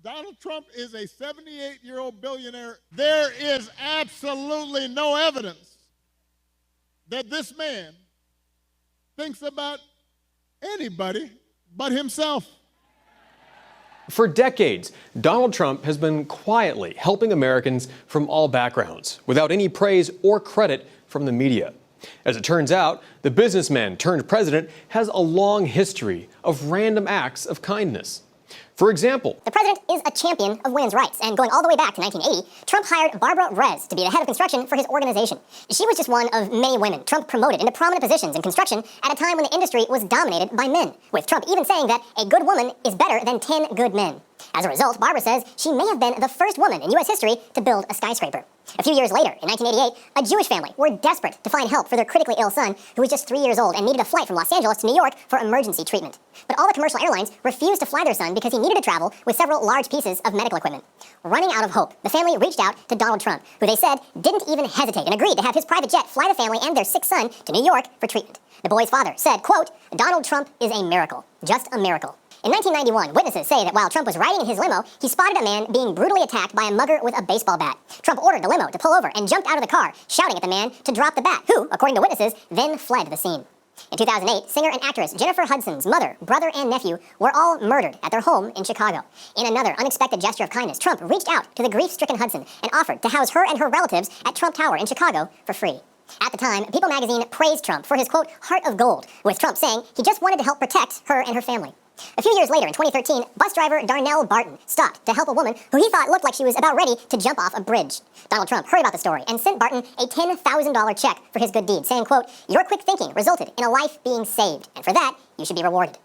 Donald Trump is a 78-year-old billionaire. There is absolutely no evidence that this man thinks about anybody but himself. For decades, Donald Trump has been quietly helping Americans from all backgrounds, without any praise or credit from the media. As it turns out, the businessman turned president has a long history of random acts of kindness. For example, the president is a champion of women's rights, and going all the way back to 1980, Trump hired Barbara Rez to be the head of construction for his organization. She was just one of many women Trump promoted into prominent positions in construction at a time when the industry was dominated by men, with Trump even saying that a good woman is better than 10 good men. As a result, Barbara says she may have been the first woman in U.S. history to build a skyscraper. A few years later, in 1988, a Jewish family were desperate to find help for their critically ill son, who was just 3 years old and needed a flight from Los Angeles to New York for emergency treatment. But all the commercial airlines refused to fly their son because he needed to travel with several large pieces of medical equipment. Running out of hope, the family reached out to Donald Trump, who they said didn't even hesitate and agreed to have his private jet fly the family and their sick son to New York for treatment. The boy's father said, quote, "Donald Trump is a miracle, just a miracle." In 1991, witnesses say that while Trump was riding in his limo, he spotted a man being brutally attacked by a mugger with a baseball bat. Trump ordered the limo to pull over and jumped out of the car, shouting at the man to drop the bat, who, according to witnesses, then fled the scene. In 2008, singer and actress Jennifer Hudson's mother, brother, and nephew were all murdered at their home in Chicago. In another unexpected gesture of kindness, Trump reached out to the grief-stricken Hudson and offered to house her and her relatives at Trump Tower in Chicago for free. At the time, People magazine praised Trump for his, quote, heart of gold, with Trump saying he just wanted to help protect her and her family. A few years later, in 2013, bus driver Darnell Barton stopped to help a woman who he thought looked like she was about ready to jump off a bridge. Donald Trump heard about the story and sent Barton a $10,000 check for his good deed, saying, quote, "Your quick thinking resulted in a life being saved, and for that, you should be rewarded."